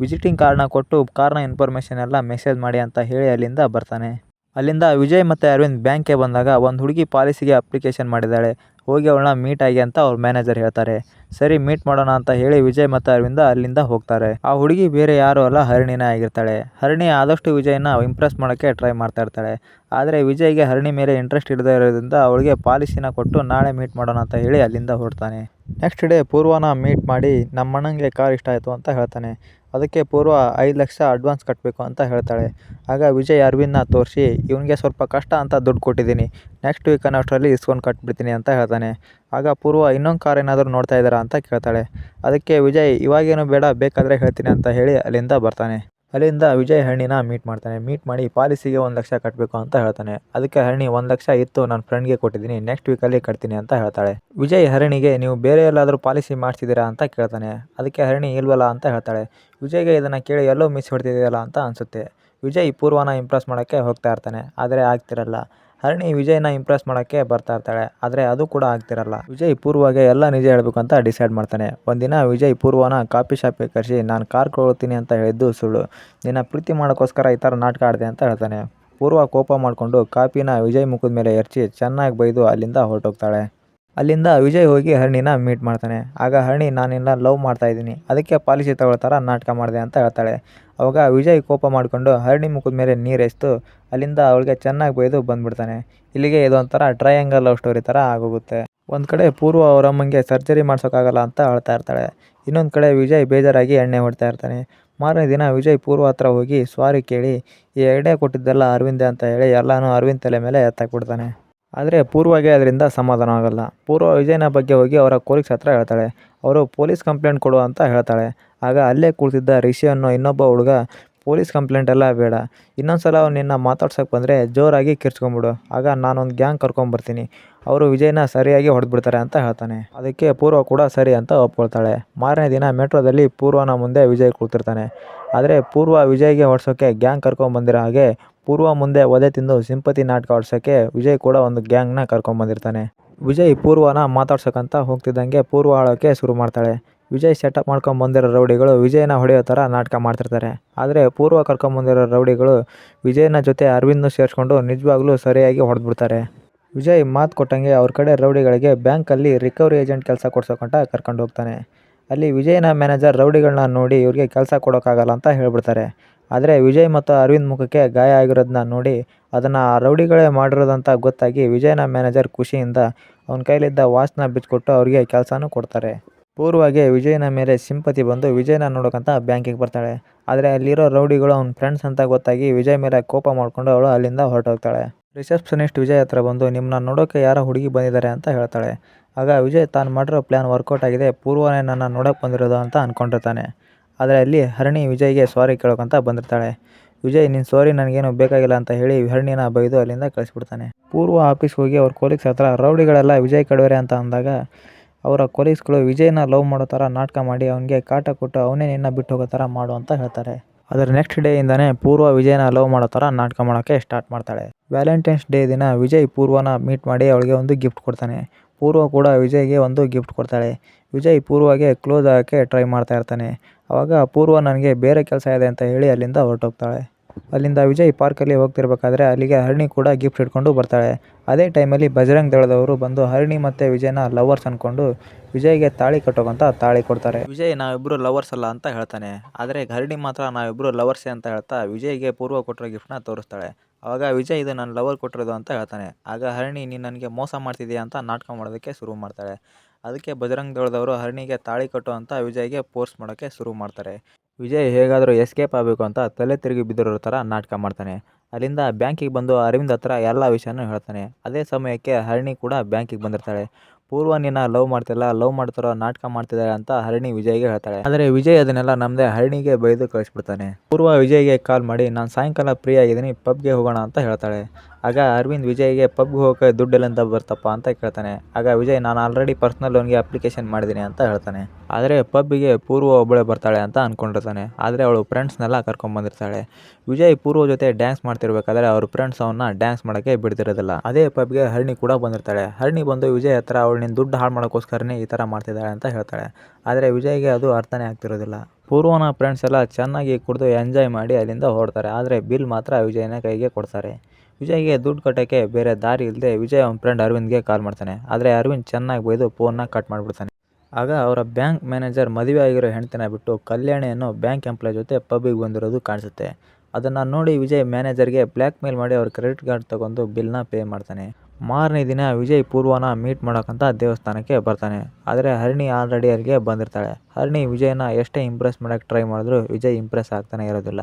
ವಿಸಿಟಿಂಗ್ ಕಾರ್ಡ್ನ ಕೊಟ್ಟು ಕಾರ್ನ ಇನ್ಫಾರ್ಮೇಷನ್ ಎಲ್ಲ ಮೆಸೇಜ್ ಮಾಡಿ ಅಂತ ಹೇಳಿ ಅಲ್ಲಿಂದ ಬರ್ತಾನೆ. ಅಲ್ಲಿಂದ ವಿಜಯ್ ಮತ್ತು ಅರವಿಂದ್ ಬ್ಯಾಂಕ್ಗೆ ಬಂದಾಗ ಒಂದು ಹುಡುಗಿ ಪಾಲಿಸಿಗೆ ಅಪ್ಲಿಕೇಶನ್ ಮಾಡಿದ್ದಾಳೆ. ಹೋಗಿ ಅವಳನ್ನ ಮೀಟ್ ಆಗಿ ಅಂತ ಅವ್ರ ಮ್ಯಾನೇಜರ್ ಹೇಳ್ತಾರೆ. ಸರಿ ಮೀಟ್ ಮಾಡೋಣ ಅಂತ ಹೇಳಿ ವಿಜಯ್ ಮತ್ತು ಅರವಿಂದ ಅಲ್ಲಿಂದ ಹೋಗ್ತಾರೆ. ಆ ಹುಡುಗಿ ಬೇರೆ ಯಾರು ಅಲ್ಲ, ಹರಿಣಿನೇ ಆಗಿರ್ತಾಳೆ. ಹರಿಣಿ ಆದಷ್ಟು ವಿಜಯ್ನ ಇಂಪ್ರೆಸ್ ಮಾಡೋಕ್ಕೆ ಟ್ರೈ ಮಾಡ್ತಾ ಇರ್ತಾಳೆ. ಆದರೆ ವಿಜಯ್ಗೆ ಹರಿಣಿ ಮೇಲೆ ಇಂಟ್ರೆಸ್ಟ್ ಇಲ್ಲದೆ ಇರೋದ್ರಿಂದ ಅವಳಿಗೆ ಪಾಲಿಸಿನ ಕೊಟ್ಟು ನಾಳೆ ಮೀಟ್ ಮಾಡೋಣ ಅಂತ ಹೇಳಿ ಅಲ್ಲಿಂದ ಹೊರಡ್ತಾನೆ. ನೆಕ್ಸ್ಟ್ ಡೇ ಪೂರ್ವನ ಮೀಟ್ ಮಾಡಿ ನಮ್ಮ ಅಣ್ಣಂಗೆ ಕಾರ್ ಇಷ್ಟ ಆಯಿತು ಅಂತ ಹೇಳ್ತಾನೆ. ಅದಕ್ಕೆ ಪೂರ್ವ 5 ಲಕ್ಷ ಅಡ್ವಾನ್ಸ್ ಕಟ್ಟಬೇಕು ಅಂತ ಹೇಳ್ತಾಳೆ. ಆಗ ವಿಜಯ್ ಅರವಿಂದ್ನ ತೋರಿಸಿ ಇವನಿಗೆ ಸ್ವಲ್ಪ ಕಷ್ಟ ಅಂತ ದುಡ್ಡು ಕೊಟ್ಟಿದ್ದೀನಿ, ನೆಕ್ಸ್ಟ್ ವೀಕ್ ಅನ್ನೋಷ್ಟರಲ್ಲಿ ಇಸ್ಕೊಂಡು ಕಟ್ಬಿಡ್ತೀನಿ ಅಂತ ಹೇಳ್ತಾನೆ. ಆಗ ಪೂರ್ವ ಇನ್ನೊಂದು ಕಾರ್ ಏನಾದರೂ ನೋಡ್ತಾ ಇದ್ದಾರಾ ಅಂತ ಕೇಳ್ತಾಳೆ. ಅದಕ್ಕೆ ವಿಜಯ್ ಇವಾಗೇನು ಬೇಡ, ಬೇಕಾದರೆ ಹೇಳ್ತೀನಿ ಅಂತ ಹೇಳಿ ಅಲ್ಲಿಂದ ಬರ್ತಾನೆ. ಅಲ್ಲಿಂದ ವಿಜಯ್ ಹರಿಣಿನ ಮೀಟ್ ಮಾಡ್ತಾನೆ. ಮೀಟ್ ಮಾಡಿ ಪಾಲಿಸಿಗೆ 1 ಲಕ್ಷ ಕಟ್ಟಬೇಕು ಅಂತ ಹೇಳ್ತಾನೆ. ಅದಕ್ಕೆ ಹರಿಣಿ 1 ಲಕ್ಷ ಇತ್ತು, ನನ್ನ ಫ್ರೆಂಡ್ಗೆ ಕೊಟ್ಟಿದ್ದೀನಿ, ನೆಕ್ಸ್ಟ್ ವೀಕಲ್ಲಿ ಕಟ್ತೀನಿ ಅಂತ ಹೇಳ್ತಾಳೆ. ವಿಜಯ್ ಹರಿಣಿಗೆ ನೀವು ಬೇರೆ ಎಲ್ಲಾದರೂ ಪಾಲಿಸಿ ಮಾಡಿಸಿದ್ದೀರಾ ಅಂತ ಕೇಳ್ತಾನೆ. ಅದಕ್ಕೆ ಹರಿಣಿ ಇಲ್ವಲ್ಲ ಅಂತ ಹೇಳ್ತಾಳೆ. ವಿಜಯ್ಗೆ ಇದನ್ನು ಕೇಳಿ ಎಲ್ಲೋ ಮಿಸ್ ಹೊಡ್ತಿದೆಯಲ್ಲ ಅಂತ ಅನಿಸುತ್ತೆ. ವಿಜಯ್ ಪೂರ್ವನ ಇಂಪ್ರೆಸ್ ಮಾಡೋಕ್ಕೆ ಹೋಗ್ತಾ ಇರ್ತಾನೆ, ಆದರೆ ಆಗ್ತಿರಲ್ಲ. ಹರಿಣಿ ವಿಜಯ್ನ ಇಂಪ್ರೆಸ್ ಮಾಡೋಕ್ಕೆ ಬರ್ತಾ ಇರ್ತಾಳೆ, ಆದರೆ ಅದು ಕೂಡ ಆಗ್ತಿರಲ್ಲ. ವಿಜಯ್ ಪೂರ್ವಗೆ ಎಲ್ಲ ನಿಜ ಹೇಳಬೇಕು ಅಂತ ಡಿಸೈಡ್ ಮಾಡ್ತಾನೆ. ಒಂದಿನ ವಿಜಯ್ ಪೂರ್ವನ ಕಾಫಿ ಶಾಪಿಗೆ ಕರೆಸಿ ನಾನು ಕಾರ್ ಕೊಡ್ತೀನಿ ಅಂತ ಹೇಳಿದ್ದು ಸುಳ್ಳು, ನಿನ್ನ ಪ್ರೀತಿ ಮಾಡೋಕ್ಕೋಸ್ಕರ ಈ ಥರ ನಾಟಕ ಆಡಿದೆ ಅಂತ ಹೇಳ್ತಾನೆ. ಪೂರ್ವ ಕೋಪ ಮಾಡಿಕೊಂಡು ಕಾಫಿನ ವಿಜಯ್ ಮುಖದ ಮೇಲೆ ಎರಚಿ ಚೆನ್ನಾಗಿ ಬೈದು ಅಲ್ಲಿಂದ ಹೊರಟೋಗ್ತಾಳೆ. ಅಲ್ಲಿಂದ ವಿಜಯ್ ಹೋಗಿ ಹರಿಣಿನ ಮೀಟ್ ಮಾಡ್ತಾನೆ. ಆಗ ಹರಿಣಿ ನಾನಿನ್ನ ಲವ್ ಮಾಡ್ತಾ ಇದ್ದೀನಿ, ಅದಕ್ಕೆ ಪಾಲಿಸಿ ತಗೊಳ್ಳೋ ಥರ ನಾಟಕ ಮಾಡಿದೆ ಅಂತ ಹೇಳ್ತಾಳೆ. ಅವಾಗ ವಿಜಯ್ ಕೋಪ ಮಾಡಿಕೊಂಡು ಹರಿಣಿ ಮುಖದ ಮೇಲೆ ನೀರೆಸ್ತು ಅಲ್ಲಿಂದ ಅವಳಿಗೆ ಚೆನ್ನಾಗಿ ಬೈದು ಬಂದ್ಬಿಡ್ತಾನೆ. ಇಲ್ಲಿಗೆ ಇದೊಂಥರ ಟ್ರಯಾಂಗಲ್ ಲವ್ ಸ್ಟೋರಿ ಥರ ಆಗೋಗುತ್ತೆ. ಒಂದು ಕಡೆ ಪೂರ್ವ ಅವರಮ್ಮಂಗೆ ಸರ್ಜರಿ ಮಾಡ್ಸೋಕ್ಕಾಗಲ್ಲ ಅಂತ ಅಳ್ತಾ ಇರ್ತಾಳೆ. ಇನ್ನೊಂದು ಕಡೆ ವಿಜಯ್ ಬೇಜಾರಾಗಿ ಎಣ್ಣೆ ಹೊಡ್ತಾ ಇರ್ತಾನೆ. ಮಾರನೇ ದಿನ ವಿಜಯ್ ಪೂರ್ವ ಹತ್ರ ಹೋಗಿ ಸಾರಿ ಕೇಳಿ ಈ ಎಣ್ಣೆ ಕೊಟ್ಟಿದ್ದೆಲ್ಲ ಅರವಿಂದೆ ಅಂತ ಹೇಳಿ ಎಲ್ಲನೂ ಅರವಿಂದ್ ತಲೆ ಮೇಲೆ ಎತ್ತಾಕ್ಬಿಡ್ತಾನೆ. ಆದರೆ ಪೂರ್ವಗೆ ಅದರಿಂದ ಸಮಾಧಾನ ಆಗಲ್ಲ. ಪೂರ್ವ ವಿಜಯ್ನ ಬಗ್ಗೆ ಹೋಗಿ ಅವರ ಕೊಲೀಗ್ಸ್ ಹತ್ರ ಹೇಳ್ತಾಳೆ. ಅವರು ಪೊಲೀಸ್ ಕಂಪ್ಲೇಂಟ್ ಕೊಡು ಅಂತ ಹೇಳ್ತಾಳೆ. ಆಗ ಅಲ್ಲೇ ಕೂತಿದ್ದ ರಿಷಿ ಅನ್ನೋ ಇನ್ನೊಬ್ಬ ಹುಡುಗ ಪೊಲೀಸ್ ಕಂಪ್ಲೇಂಟ್ ಎಲ್ಲ ಬೇಡ, ಇನ್ನೊಂದು ಸಲ ಅವ್ನು ನಿನ್ನ ಮಾತಾಡ್ಸೋಕೆ ಬಂದರೆ ಜೋರಾಗಿ ಕಿರ್ಚ್ಕೊಂಬಿಡು, ಆಗ ನಾನೊಂದು ಗ್ಯಾಂಗ್ ಕರ್ಕೊಂಬರ್ತೀನಿ, ಅವರು ವಿಜಯ್ನ ಸರಿಯಾಗಿ ಹೊಡೆದ್ಬಿಡ್ತಾರೆ ಅಂತ ಹೇಳ್ತಾನೆ. ಅದಕ್ಕೆ ಪೂರ್ವ ಕೂಡ ಸರಿ ಅಂತ ಒಪ್ಕೊಳ್ತಾಳೆ. ಮಾರನೇ ದಿನ ಮೆಟ್ರೋದಲ್ಲಿ ಪೂರ್ವನ ಮುಂದೆ ವಿಜಯ್ ಕೂತಿರ್ತಾನೆ. ಆದರೆ ಪೂರ್ವ ವಿಜಯ್ಗೆ ಹೊಡ್ಸೋಕ್ಕೆ ಗ್ಯಾಂಗ್ ಕರ್ಕೊಂಬಂದಿರೋ ಹಾಗೆ ಪೂರ್ವ ಮುಂದೆ ಒದೆ ತಿಂದು ಸಿಂಪತಿ ನಾಟಕ ಆಡ್ಸೋಕ್ಕೆ ವಿಜಯ್ ಕೂಡ ಒಂದು ಗ್ಯಾಂಗ್ನ ಕರ್ಕೊಂಬಂದಿರ್ತಾನೆ. ವಿಜಯ್ ಪೂರ್ವನ ಮಾತಾಡ್ಸೋಕ್ಕಂತ ಹೋಗ್ತಿದ್ದಂಗೆ ಪೂರ್ವ ಆಳೋಕ್ಕೆ ಶುರು ಮಾಡ್ತಾಳೆ. ವಿಜಯ್ ಸೆಟಪ್ ಮಾಡ್ಕೊಂಬಂದಿರೋ ರೌಡಿಗಳು ವಿಜಯ್ನ ಹೊಡೆಯೋ ಥರ ನಾಟಕ ಮಾಡ್ತಿರ್ತಾರೆ. ಆದರೆ ಪೂರ್ವ ಕರ್ಕೊಂಬಂದಿರೋ ರೌಡಿಗಳು ವಿಜಯ್ನ ಜೊತೆ ಅರವಿಂದ್ನು ಸೇರಿಸ್ಕೊಂಡು ನಿಜವಾಗ್ಲೂ ಸರಿಯಾಗಿ ಹೊಡೆದ್ಬಿಡ್ತಾರೆ. ವಿಜಯ್ ಮಾತು ಕೊಟ್ಟಂಗೆ ಅವ್ರ ಕಡೆ ರೌಡಿಗಳಿಗೆ ಬ್ಯಾಂಕಲ್ಲಿ ರಿಕವರಿ ಏಜೆಂಟ್ ಕೆಲಸ ಕೊಡ್ಸೋಕಂಟ ಕರ್ಕೊಂಡು ಹೋಗ್ತಾನೆ. ಅಲ್ಲಿ ವಿಜಯ್ನ ಮ್ಯಾನೇಜರ್ ರೌಡಿಗಳನ್ನ ನೋಡಿ ಇವ್ರಿಗೆ ಕೆಲಸ ಕೊಡೋಕ್ಕಾಗಲ್ಲ ಅಂತ ಹೇಳ್ಬಿಡ್ತಾರೆ. ಆದರೆ ವಿಜಯ್ ಮತ್ತು ಅರವಿಂದ್ ಮುಖಕ್ಕೆ ಗಾಯ ಆಗಿರೋದನ್ನ ನೋಡಿ ಅದನ್ನು ಆ ರೌಡಿಗಳೇ ಮಾಡಿರೋದಂತ ಗೊತ್ತಾಗಿ ವಿಜಯ್ನ ಮ್ಯಾನೇಜರ್ ಖುಷಿಯಿಂದ ಅವನ ಕೈಲಿದ್ದ ವಾಚ್ನ ಬಿಚ್ಚಿಕೊಟ್ಟು ಅವ್ರಿಗೆ ಕೆಲಸನೂ ಕೊಡ್ತಾರೆ. ಪೂರ್ವಗೆ ವಿಜಯ್ನ ಮೇಲೆ ಸಿಂಪತಿ ಬಂದು ವಿಜಯ್ನ ನೋಡೋಕ್ಕಂತ ಬ್ಯಾಂಕಿಗೆ ಬರ್ತಾಳೆ. ಆದರೆ ಅಲ್ಲಿರೋ ರೌಡಿಗಳು ಅವ್ನ ಫ್ರೆಂಡ್ಸ್ ಅಂತ ಗೊತ್ತಾಗಿ ವಿಜಯ್ ಮೇಲೆ ಕೋಪ ಮಾಡಿಕೊಂಡು ಅವಳು ಅಲ್ಲಿಂದ ಹೊರಟೋಗ್ತಾಳೆ. ರಿಸೆಪ್ಷನಿಸ್ಟ್ ವಿಜಯ್ ಹತ್ರ ಬಂದು ನಿಮ್ಮನ್ನ ನೋಡೋಕ್ಕೆ ಯಾರೋ ಹುಡುಗಿ ಬಂದಿದ್ದಾರೆ ಅಂತ ಹೇಳ್ತಾಳೆ. ಆಗ ವಿಜಯ್ ತಾನು ಮಾಡಿರೋ ಪ್ಲ್ಯಾನ್ ವರ್ಕೌಟ್ ಆಗಿದೆ, ಪೂರ್ವನೇ ನನ್ನ ನೋಡೋಕ್ಕೆ ಬಂದಿರೋದು ಅಂತ ಅಂದ್ಕೊಂಡಿರ್ತಾನೆ. ಆದರೆ ಅಲ್ಲಿ ಹರಿಣಿ ವಿಜಯ್ಗೆ ಸಾರಿ ಕೇಳೋಕ್ಕಂತ ಬಂದಿರ್ತಾಳೆ. ವಿಜಯ್ ನಿನ್ನ ಸಾರಿ ನನಗೇನು ಬೇಕಾಗಿಲ್ಲ ಅಂತ ಹೇಳಿ ಹರಿಣಿನ ಬೈದು ಅಲ್ಲಿಂದ ಕಳಿಸ್ಬಿಡ್ತಾನೆ. ಪೂರ್ವ ಆಫೀಸ್ಗೆ ಹೋಗಿ ಅವ್ರ ಕೊಲೀಗ್ಸ್ ಹತ್ರ ರೌಡಿಗಳೆಲ್ಲ ವಿಜಯ್ ಕಡೆಯವರೇ ಅಂತ ಅಂದಾಗ ಅವರ ಕೊಲೀಗ್ಸ್ಗಳು ವಿಜಯ್ನ ಲವ್ ಮಾಡೋ ಥರ ನಾಟಕ ಮಾಡಿ ಅವನಿಗೆ ಕಾಟ ಕೊಟ್ಟು ಅವನೇ ನಿನ್ನ ಬಿಟ್ಟು ಹೋಗೋ ಥರ ಮಾಡು ಅಂತ ಹೇಳ್ತಾರೆ. ಅದರ ನೆಕ್ಸ್ಟ್ ಡೇ ಇಂದನೇ ಪೂರ್ವ ವಿಜಯ್ನ ಲವ್ ಮಾಡೋ ಥರ ನಾಟಕ ಮಾಡೋಕ್ಕೆ ಸ್ಟಾರ್ಟ್ ಮಾಡ್ತಾಳೆ. ವ್ಯಾಲೆಂಟೈನ್ಸ್ ಡೇ ದಿನ ವಿಜಯ್ ಪೂರ್ವನ ಮೀಟ್ ಮಾಡಿ ಅವಳಿಗೆ ಒಂದು ಗಿಫ್ಟ್ ಕೊಡ್ತಾನೆ. ಪೂರ್ವ ಕೂಡ ವಿಜಯ್ಗೆ ಒಂದು ಗಿಫ್ಟ್ ಕೊಡ್ತಾಳೆ. ವಿಜಯ್ ಪೂರ್ವಗೆ ಕ್ಲೋಸ್ ಆಗೋಕ್ಕೆ ಟ್ರೈ ಮಾಡ್ತಾ ಇರ್ತಾನೆ. ಆವಾಗ ಪೂರ್ವ ನನಗೆ ಬೇರೆ ಕೆಲಸ ಇದೆ ಅಂತ ಹೇಳಿ ಅಲ್ಲಿಂದ ಹೊರಟೋಗ್ತಾಳೆ. ಅಲ್ಲಿಂದ ವಿಜಯ್ ಪಾರ್ಕಲ್ಲಿ ಹೋಗ್ತಿರ್ಬೇಕಾದ್ರೆ ಅಲ್ಲಿಗೆ ಹರಿಣಿ ಕೂಡ ಗಿಫ್ಟ್ ಇಟ್ಕೊಂಡು ಬರ್ತಾಳೆ. ಅದೇ ಟೈಮಲ್ಲಿ ಬಜರಂಗ್ ದಳದವರು ಬಂದು ಹರಿಣಿ ಮತ್ತು ವಿಜಯ್ನ ಲವರ್ಸ್ ಅಂದ್ಕೊಂಡು ವಿಜಯ್ಗೆ ತಾಳಿ ಕಟ್ಟೋಕಂತ ತಾಳಿ ಕೊಡ್ತಾರೆ. ವಿಜಯ್ ನಾವಿಬ್ಬರು ಲವರ್ಸ್ ಅಲ್ಲ ಅಂತ ಹೇಳ್ತಾನೆ. ಆದರೆ ಹರಿಣಿ ಮಾತ್ರ ನಾವಿಬ್ಬರು ಲವರ್ಸೇ ಅಂತ ಹೇಳ್ತಾ ವಿಜಯ್ಗೆ ಪೂರ್ವ ಕೊಟ್ಟಿರೋ ಗಿಫ್ಟ್ನ ತೋರಿಸ್ತಾಳೆ. ಆವಾಗ ವಿಜಯ್ ಇದು ನನ್ನ ಲವರ್ ಕೊಟ್ಟಿರೋದು ಅಂತ ಹೇಳ್ತಾನೆ. ಆಗ ಹರಿಣಿ ನೀನು ನನಗೆ ಮೋಸ ಮಾಡ್ತಿದ್ದೀಯಾ ಅಂತ ನಾಟಕ ಮಾಡೋದಕ್ಕೆ ಶುರು ಮಾಡ್ತಾಳೆ. ಅದಕ್ಕೆ ಬಜರಂಗ್ ದಳದವರು ಹರಿಣಿಗೆ ತಾಳಿ ಕಟ್ಟು ಅಂತ ವಿಜಯ್ಗೆ ಫೋರ್ಸ್ ಮಾಡೋಕ್ಕೆ ಶುರು ಮಾಡ್ತಾರೆ. ವಿಜಯ್ ಹೇಗಾದರೂ ಎಸ್ಕೇಪ್ ಆಗಬೇಕು ಅಂತ ತಲೆ ತಿರುಗಿ ಬಿದ್ದಿರೋ ಥರ ನಾಟಕ ಮಾಡ್ತಾನೆ. ಅಲ್ಲಿಂದ ಬ್ಯಾಂಕಿಗೆ ಬಂದು ಅರವಿಂದ್ ಹತ್ರ ಎಲ್ಲ ವಿಷಯನೂ ಹೇಳ್ತಾನೆ. ಅದೇ ಸಮಯಕ್ಕೆ ಹರಿಣಿ ಕೂಡ ಬ್ಯಾಂಕಿಗೆ ಬಂದಿರ್ತಾಳೆ. ಪೂರ್ವ ನಿನ್ನ ಲವ್ ಮಾಡ್ತಿಲ್ಲ, ಲವ್ ಮಾಡ್ತಿರೋ ನಾಟಕ ಮಾಡ್ತಿದ್ದಾರೆ ಅಂತ ಹರಿಣಿ ವಿಜಯ್ಗೆ ಹೇಳ್ತಾಳೆ. ಆದರೆ ವಿಜಯ್ ಅದನ್ನೆಲ್ಲ ನಮ್ಮದೇ ಹರಿಣಿಗೆ ಬೈದು ಕಳಿಸ್ಬಿಡ್ತಾನೆ. ಪೂರ್ವ ವಿಜಯ್ಗೆ ಕಾಲ್ ಮಾಡಿ ನಾನು ಸಾಯಂಕಾಲ ಫ್ರೀ ಆಗಿದ್ದೀನಿ, ಪಬ್ಗೆ ಹೋಗೋಣ ಅಂತ ಹೇಳ್ತಾಳೆ. ಆಗ ಅರವಿಂದ್ ವಿಜಯ್ಗೆ ಪಬ್ಗೆ ಹೋಗೋಕ್ಕೆ ದುಡ್ಡೆಲ್ಲಿಂದ ಬರ್ತಪ್ಪ ಅಂತ ಕೇಳ್ತಾನೆ. ಆಗ ವಿಜಯ್ ನಾನು ಆಲ್ರೆಡಿ ಪರ್ಸ್ನಲ್ ಲೋನ್ಗೆ ಅಪ್ಲಿಕೇಶನ್ ಮಾಡಿದ್ದೀನಿ ಅಂತ ಹೇಳ್ತಾನೆ. ಆದರೆ ಪಬ್ಬಿಗೆ ಪೂರ್ವ ಒಬ್ಬಳೇ ಬರ್ತಾಳೆ ಅಂತ ಅಂದ್ಕೊಂಡಿರ್ತಾನೆ. ಆದರೆ ಅವಳು ಫ್ರೆಂಡ್ಸ್ನೆಲ್ಲ ಕರ್ಕೊಂಡ್ಬಂದಿರ್ತಾಳೆ. ವಿಜಯ್ ಪೂರ್ವ ಜೊತೆ ಡ್ಯಾನ್ಸ್ ಮಾಡ್ತಿರ್ಬೇಕಾದ್ರೆ ಅವ್ರ ಫ್ರೆಂಡ್ಸ್ ಅವನ್ನ ಡ್ಯಾನ್ಸ್ ಮಾಡೋಕ್ಕೆ ಬಿಡ್ತಿರೋದಿಲ್ಲ. ಅದೇ ಪಬ್ಗೆ ಹರಿಣಿ ಕೂಡ ಬಂದಿರ್ತಾಳೆ. ಹರಿಣಿ ಬಂದು ವಿಜಯ್ ಹತ್ರ ಅವಳು ನಿನ್ನ ದುಡ್ಡು ಹಾಳು ಮಾಡೋಕ್ಕೋಸ್ಕರನೇ ಈ ಥರ ಮಾಡ್ತಿದ್ದಾಳೆ ಅಂತ ಹೇಳ್ತಾಳೆ. ಆದರೆ ವಿಜಯ್ಗೆ ಅದು ಅರ್ಥನೇ ಆಗ್ತಿರೋದಿಲ್ಲ. ಪೂರ್ವನ ಫ್ರೆಂಡ್ಸ್ ಎಲ್ಲ ಚೆನ್ನಾಗಿ ಕುಡಿದು ಎಂಜಾಯ್ ಮಾಡಿ ಅಲ್ಲಿಂದ ಹೊರಡ್ತಾರೆ. ಆದರೆ ಬಿಲ್ ಮಾತ್ರ ವಿಜಯ್ನ ಕೈಗೆ ಕೊಡ್ತಾರೆ. ವಿಜಯ್ಗೆ ದುಡ್ಡು ಕಟ್ಟೋಕ್ಕೆ ಬೇರೆ ದಾರಿ ಇಲ್ಲದೆ ವಿಜಯ್ ಅವನ ಫ್ರೆಂಡ್ ಅರವಿಂದ್ಗೆ ಕಾಲ್ ಮಾಡ್ತಾನೆ. ಆದರೆ ಅರವಿಂದ್ ಚೆನ್ನಾಗಿ ಬೈದು ಫೋನ್ನ ಕಟ್ ಮಾಡಿಬಿಡ್ತಾನೆ. ಆಗ ಅವರ ಬ್ಯಾಂಕ್ ಮ್ಯಾನೇಜರ್ ಮದುವೆ ಆಗಿರೋ ಹೆಂಡತಿನ ಬಿಟ್ಟು ಕಲ್ಯಾಣಿಯನ್ನು ಬ್ಯಾಂಕ್ ಎಂಪ್ಲಾಯ್ ಜೊತೆ ಪಬ್ಬಿಗೆ ಬಂದಿರೋದು ಕಾಣಿಸುತ್ತೆ. ಅದನ್ನು ನೋಡಿ ವಿಜಯ್ ಮ್ಯಾನೇಜರ್ಗೆ ಬ್ಲ್ಯಾಕ್ ಮೇಲ್ ಮಾಡಿ ಅವ್ರ ಕ್ರೆಡಿಟ್ ಕಾರ್ಡ್ ತಗೊಂಡು ಬಿಲ್ನ ಪೇ ಮಾಡ್ತಾನೆ. ಮಾರನೇ ದಿನ ವಿಜಯ್ ಪೂರ್ವನ ಮೀಟ್ ಮಾಡೋಕ್ಕಂತ ದೇವಸ್ಥಾನಕ್ಕೆ ಬರ್ತಾನೆ. ಆದರೆ ಹರಿಣಿ ಆಲ್ರೆಡಿ ಅಲ್ಲಿಗೆ ಬಂದಿರ್ತಾಳೆ. ಹರಿಣಿ ವಿಜಯ್ನ ಎಷ್ಟೇ ಇಂಪ್ರೆಸ್ ಮಾಡೋಕ್ಕೆ ಟ್ರೈ ಮಾಡಿದ್ರು ವಿಜಯ್ ಇಂಪ್ರೆಸ್ ಆಗ್ತಾನೆ ಇರೋದಿಲ್ಲ.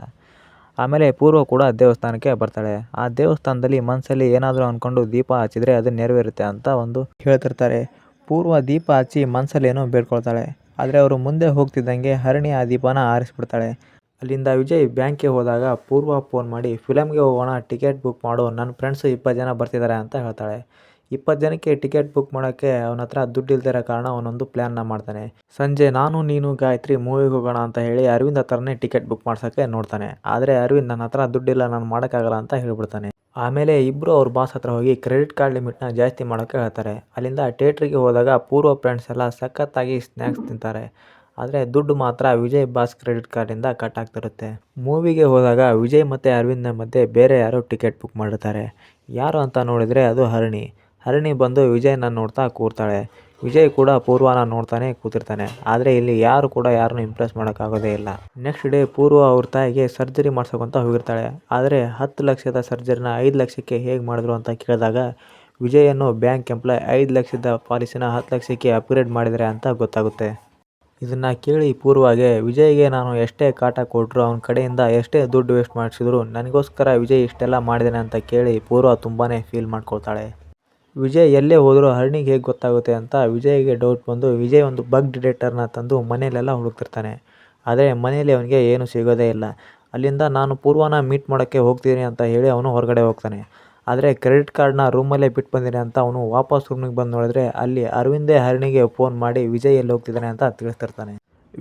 ಆಮೇಲೆ ಪೂರ್ವ ಕೂಡ ದೇವಸ್ಥಾನಕ್ಕೆ ಬರ್ತಾಳೆ. ಆ ದೇವಸ್ಥಾನದಲ್ಲಿ ಮನಸ್ಸಲ್ಲಿ ಏನಾದರೂ ಅಂದ್ಕೊಂಡು ದೀಪ ಹಚ್ಚಿದ್ರೆ ಅದು ನೆರವೇರುತ್ತೆ ಅಂತ ಒಂದು ಹೇಳ್ತಿರ್ತಾರೆ. ಪೂರ್ವ ದೀಪ ಹಚ್ಚಿ ಮನಸ್ಸಲ್ಲೇನೋ ಬೇಡ್ಕೊಳ್ತಾಳೆ. ಆದರೆ ಅವರು ಮುಂದೆ ಹೋಗ್ತಿದ್ದಂಗೆ ಹರಿಣಿ ಆ ದೀಪನ ಆರಿಸ್ಬಿಡ್ತಾಳೆ. ಅಲ್ಲಿಂದ ವಿಜಯ್ ಬ್ಯಾಂಕ್ಗೆ ಹೋದಾಗ ಪೂರ್ವ ಫೋನ್ ಮಾಡಿ ಫಿಲಮ್ಗೆ ಹೋಗೋಣ, ಟಿಕೆಟ್ ಬುಕ್ ಮಾಡು, ನನ್ನ ಫ್ರೆಂಡ್ಸು 20 ಜನ ಬರ್ತಿದ್ದಾರೆ ಅಂತ ಹೇಳ್ತಾಳೆ. 20 ಜನಕ್ಕೆ ಟಿಕೆಟ್ ಬುಕ್ ಮಾಡೋಕ್ಕೆ ಅವನ ಹತ್ರ ದುಡ್ಡು ಇಲ್ದಿರೋ ಕಾರಣ ಅವನೊಂದು ಪ್ಲ್ಯಾನ್ನ ಮಾಡ್ತಾನೆ. ಸಂಜೆ ನಾನು ನೀನು ಗಾಯತ್ರಿ ಮೂವಿಗೆ ಹೋಗೋಣ ಅಂತ ಹೇಳಿ ಅರವಿಂದ್ ಹತ್ರನೇ ಟಿಕೆಟ್ ಬುಕ್ ಮಾಡ್ಸೋಕ್ಕೆ ನೋಡ್ತಾನೆ. ಆದರೆ ಅರವಿಂದ್ ನನ್ನ ಹತ್ರ ದುಡ್ಡಿಲ್ಲ, ನಾನು ಮಾಡೋಕ್ಕಾಗಲ್ಲ ಅಂತ ಹೇಳ್ಬಿಡ್ತಾನೆ. ಆಮೇಲೆ ಇಬ್ಬರು ಅವ್ರ ಬಾಸ್ ಹತ್ರ ಹೋಗಿ ಕ್ರೆಡಿಟ್ ಕಾರ್ಡ್ ಲಿಮಿಟ್ನ ಜಾಸ್ತಿ ಮಾಡೋಕ್ಕೆ ಹೇಳ್ತಾರೆ. ಅಲ್ಲಿಂದ ಥಿಯೇಟ್ರಿಗೆ ಹೋದಾಗ ಪೂರ್ವ ಫ್ರೆಂಡ್ಸ್ ಎಲ್ಲ ಸಖತ್ತಾಗಿ ಸ್ನ್ಯಾಕ್ಸ್ ತಿಂತಾರೆ. ಆದರೆ ದುಡ್ಡು ಮಾತ್ರ ವಿಜಯ್ ಬಾಸ್ ಕ್ರೆಡಿಟ್ ಕಾರ್ಡಿಂದ ಕಟ್ ಆಗ್ತಿರುತ್ತೆ. ಮೂವಿಗೆ ಹೋದಾಗ ವಿಜಯ್ ಮತ್ತು ಅರವಿಂದ್ನ ಮಧ್ಯೆ ಬೇರೆ ಯಾರೋ ಟಿಕೆಟ್ ಬುಕ್ ಮಾಡಿರ್ತಾರೆ. ಯಾರು ಅಂತ ನೋಡಿದರೆ ಅದು ಹರಿಣಿ. ಹರಿಣಿ ಬಂದು ವಿಜಯ್ನ ನೋಡ್ತಾ ಕೂರ್ತಾಳೆ. ವಿಜಯ್ ಕೂಡ ಪೂರ್ವನ ನೋಡ್ತಾನೆ ಕೂತಿರ್ತಾನೆ. ಆದರೆ ಇಲ್ಲಿ ಯಾರು ಕೂಡ ಯಾರನ್ನೂ ಇಂಪ್ರೆಸ್ ಮಾಡೋಕ್ಕಾಗೋದೇ ಇಲ್ಲ. ನೆಕ್ಸ್ಟ್ ಡೇ ಪೂರ್ವ ಅವ್ರ ತಾಯಿಗೆ ಸರ್ಜರಿ ಮಾಡ್ಸೋಕ್ಕಂತ ಹೋಗಿರ್ತಾಳೆ. ಆದರೆ 10 ಲಕ್ಷದ ಸರ್ಜರಿನ 5 ಲಕ್ಷಕ್ಕೆ ಹೇಗೆ ಮಾಡಿದ್ರು ಅಂತ ಕೇಳಿದಾಗ ವಿಜಯನ್ನು ಬ್ಯಾಂಕ್ ಎಂಪ್ಲಾಯ್ 5 ಲಕ್ಷದ ಪಾಲಿಸಿನ 10 ಲಕ್ಷಕ್ಕೆ ಅಪ್ಗ್ರೇಡ್ ಮಾಡಿದರೆ ಅಂತ ಗೊತ್ತಾಗುತ್ತೆ. ಇದನ್ನು ಕೇಳಿ ಪೂರ್ವಾಗೆ ವಿಜಯ್ಗೆ ನಾನು ಎಷ್ಟೇ ಕಾಟ ಕೊಟ್ಟರು, ಅವನ ಕಡೆಯಿಂದ ಎಷ್ಟೇ ದುಡ್ಡು ವೇಸ್ಟ್ ಮಾಡಿಸಿದ್ರು ನನಗೋಸ್ಕರ ವಿಜಯ್ ಇಷ್ಟೆಲ್ಲ ಮಾಡಿದ್ದಾನೆ ಅಂತ ಕೇಳಿ ಪೂರ್ವ ತುಂಬಾ ಫೀಲ್ ಮಾಡ್ಕೊಳ್ತಾಳೆ. ವಿಜಯ್ ಎಲ್ಲೇ ಹೋದರೂ ಹರಿಣಿಗೆ ಹೇಗೆ ಗೊತ್ತಾಗುತ್ತೆ ಅಂತ ವಿಜಯ್ಗೆ ಡೌಟ್ ಬಂದು ವಿಜಯ್ ಒಂದು ಬಗ್ ಡಿಟೆಕ್ಟರ್ನ ತಂದು ಮನೆಯಲ್ಲೆಲ್ಲ ಹುಡುಕ್ತಿರ್ತಾನೆ. ಆದರೆ ಮನೆಯಲ್ಲಿ ಅವನಿಗೆ ಏನೂ ಸಿಗೋದೇ ಇಲ್ಲ. ಅಲ್ಲಿಂದ ನಾನು ಪೂರ್ವನ ಮೀಟ್ ಮಾಡೋಕ್ಕೆ ಹೋಗ್ತೀನಿ ಅಂತ ಹೇಳಿ ಅವನು ಹೊರಗಡೆ ಹೋಗ್ತಾನೆ. ಆದರೆ ಕ್ರೆಡಿಟ್ ಕಾರ್ಡ್ನ ರೂಮಲ್ಲೇ ಬಿಟ್ಟು ಬಂದಿದೆ ಅಂತ ಅವನು ವಾಪಸ್ ರೂಮಿಗೆ ಬಂದು ನೋಡಿದ್ರೆ ಅಲ್ಲಿ ಅರವಿಂದೇ ಹರಿಣಿಗೆ ಫೋನ್ ಮಾಡಿ ವಿಜಯ್ ಎಲ್ಲಿ ಹೋಗ್ತಿದ್ದಾನೆ ಅಂತ ತಿಳಿಸ್ತಿರ್ತಾನೆ.